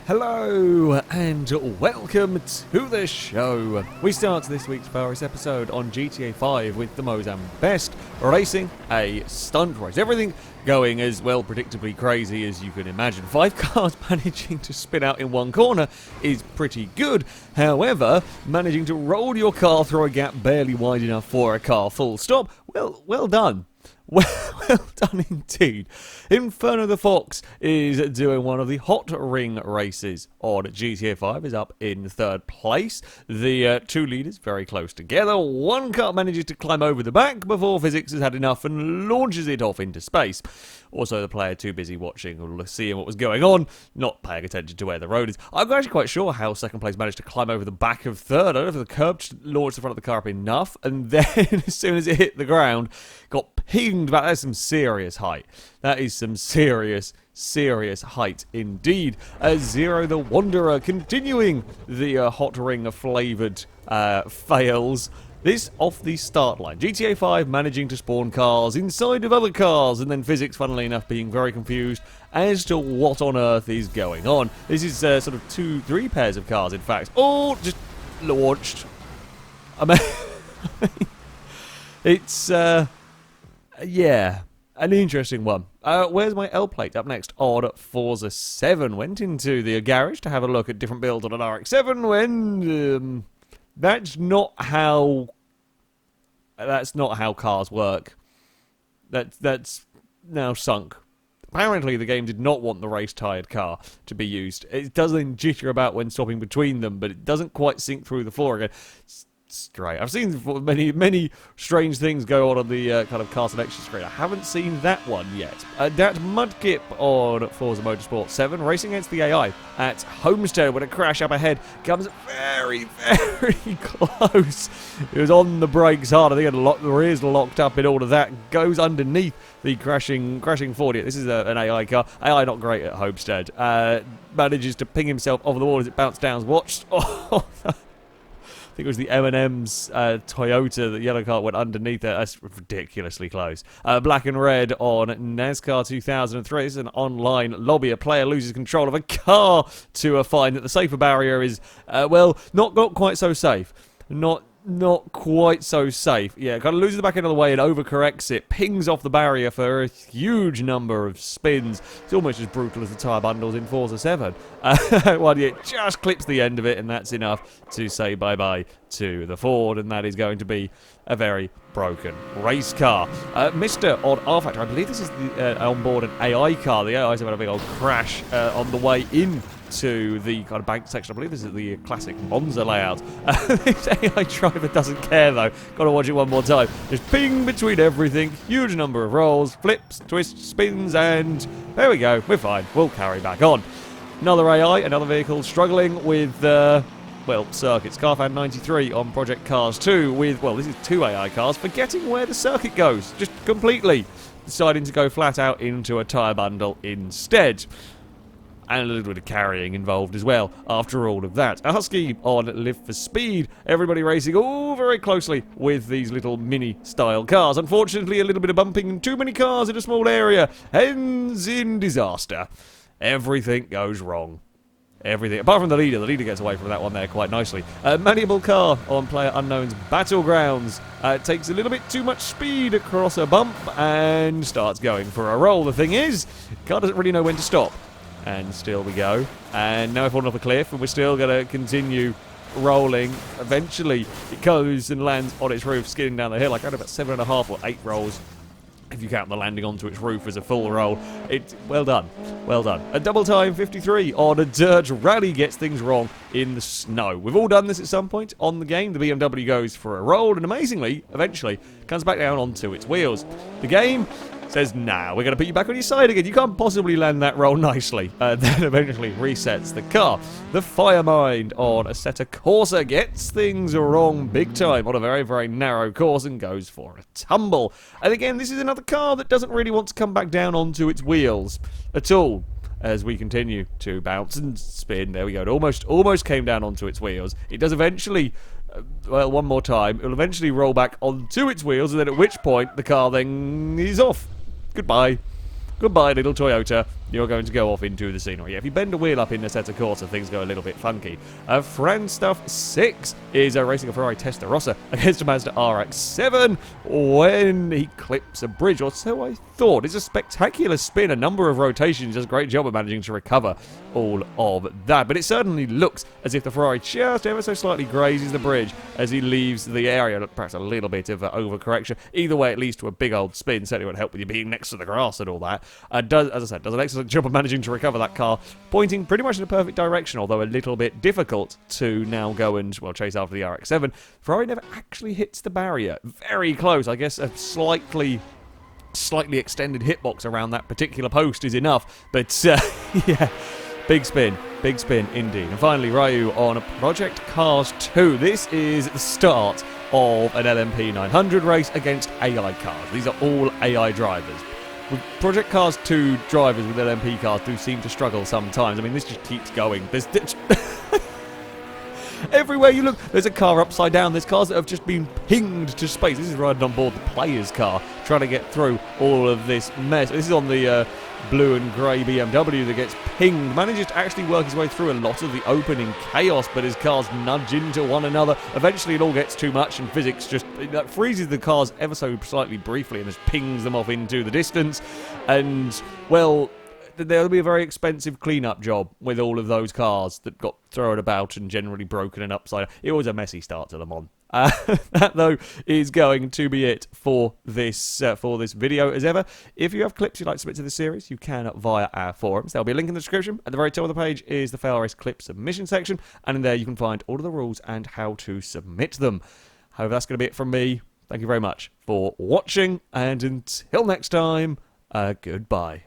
Hello and welcome to the show. We start this week's FailRace episode on GTA 5 with the Mozam Best racing a stunt race. Everything going as well predictably crazy as you can imagine. 5 cars managing to spin out in one corner is pretty good. However, managing to roll your car through a gap barely wide enough for a car full stop, well done. Well done indeed. Inferno the Fox is doing one of the hot ring races on GTA 5, is up in 3rd place. The two leaders very close together. One car manages to climb over the back before physics has had enough and launches it off into space. Also, the player too busy watching or seeing what was going on, not paying attention to where the road is. I'm actually quite sure how 2nd place managed to climb over the back of 3rd. I don't know if the curb launched the front of the car up enough, and then as soon as it hit the ground, got pinged back. That's some serious height. That is some serious height indeed. Zero the Wanderer continuing the hot ring flavoured fails. This off the start line. GTA 5 managing to spawn cars inside of other cars, and then physics, funnily enough, being very confused as to what on earth is going on. This is sort of 2-3 pairs of cars, in fact, all just launched. I mean, it's yeah, an interesting one. Where's my L plate? Up next on Forza 7. Went into the garage to have a look at different builds on an RX-7 when that's not how cars work. That's now sunk. Apparently, the game did not want the race-tired car to be used. It doesn't jitter about when stopping between them, but it doesn't quite sink through the floor again. It's great. I've seen many strange things go on the kind of car selection screen. I haven't seen that one yet. That Mudkip on Forza Motorsport 7, racing against the AI at Homestead when a crash up ahead comes very close. It was on the brakes hard. I think the rears locked up in all of that. Goes underneath the crashing 40. This is an AI car. AI not great at Homestead. Manages to ping himself over the wall as it bounced down. Watched. Oh, I think it was the M&M's Toyota, the yellow car went underneath it. That's ridiculously close. Black and red on Nascar 2003. This is an online lobby. A player loses control of a car to find that the safer barrier is, not quite so safe. Not quite so safe. Yeah, kind of loses the back end of the way and overcorrects it. Pings off the barrier for a huge number of spins. It's almost as brutal as the tyre bundles in Forza 7. Well, it just clips the end of it, and that's enough to say bye-bye to the Ford, and that is going to be a very broken race car. Mr. on R-Factor, I believe this is the onboard an AI car. The AI's had a big old crash on the way in to the kind of bank section. I believe this is the classic Monza layout. This AI driver doesn't care though. Gotta watch it one more time. Just ping between everything. Huge number of rolls, flips, twists, spins, and there we go. We're fine. We'll carry back on. Another AI, another vehicle struggling with circuits. Carfan 93 on Project Cars 2 with, this is 2 AI cars, forgetting where the circuit goes. Just completely deciding to go flat out into a tyre bundle instead. And a little bit of carrying involved as well, after all of that. A Husky on Live for Speed. Everybody racing all very closely with these little mini-style cars. Unfortunately, a little bit of bumping and too many cars in a small area ends in disaster. Everything goes wrong. Everything. Apart from the leader. The leader gets away from that one there quite nicely. Manuable car on Player Unknown's Battlegrounds. Takes a little bit too much speed across a bump and starts going for a roll. The thing is, car doesn't really know when to stop. And still we go. And now we've fallen off a cliff, and we're still going to continue rolling. Eventually, it goes and lands on its roof, skidding down the hill. I got about 7.5 or 8 rolls, if you count the landing onto its roof as a full roll. Well done. Well done. A double time 53 on a dirt rally gets things wrong in the snow. We've all done this at some point on the game. The BMW goes for a roll, and amazingly, eventually, comes back down onto its wheels. The game says, nah, we're going to put you back on your side again. You can't possibly land that roll nicely. Then eventually resets the car. The Firemind on Assetto Corsa gets things wrong big time on a very narrow course and goes for a tumble. And again, this is another car that doesn't really want to come back down onto its wheels at all. As we continue to bounce and spin. There we go. It almost came down onto its wheels. It does eventually, one more time, it'll eventually roll back onto its wheels, and then at which point the car then is off. Goodbye. Goodbye, little Toyota. you're going to go off into the scenery. If you bend a wheel up in Assetto Corsa, things go a little bit funky. Friend Stuff 6 is racing a Ferrari Testarossa against a Mazda RX-7 when he clips a bridge, or so I thought. It's a spectacular spin, a number of rotations, does a great job of managing to recover all of that. But it certainly looks as if the Ferrari just ever so slightly grazes the bridge as he leaves the area. Perhaps a little bit of overcorrection. Either way, it leads to a big old spin. Certainly won't help with you being next to the grass and all that. As I said, does an excellent job of managing to recover that car, pointing pretty much in a perfect direction, although a little bit difficult to now go and, well, chase after the RX-7. Ferrari never actually hits the barrier. Very close. I guess a slightly extended hitbox around that particular post is enough. But, yeah, big spin indeed. And finally, Ryu on Project Cars 2. This is the start of an LMP 900 race against AI cars. These are all AI drivers. With Project Cars 2 drivers with LMP cars do seem to struggle sometimes. I mean, this just keeps going. There's everywhere you look, there's a car upside down. There's cars that have just been pinged to space. This is riding on board the player's car, trying to get through all of this mess. This is on the blue and grey BMW that gets pinged. Manages to actually work his way through a lot of the opening chaos, but his cars nudge into one another. Eventually it all gets too much, and physics just freezes the cars ever so slightly briefly and just pings them off into the distance. And, well, there'll be a very expensive clean-up job with all of those cars that got thrown about and generally broken and upside down. It was a messy start to Le Mans. That, though, is going to be it for this video, as ever. If you have clips you'd like to submit to the series, you can via our forums. There'll be a link in the description. At the very top of the page is the FailRace clip submission section, and in there you can find all of the rules and how to submit them. However, that's going to be it from me. Thank you very much for watching, and until next time, goodbye.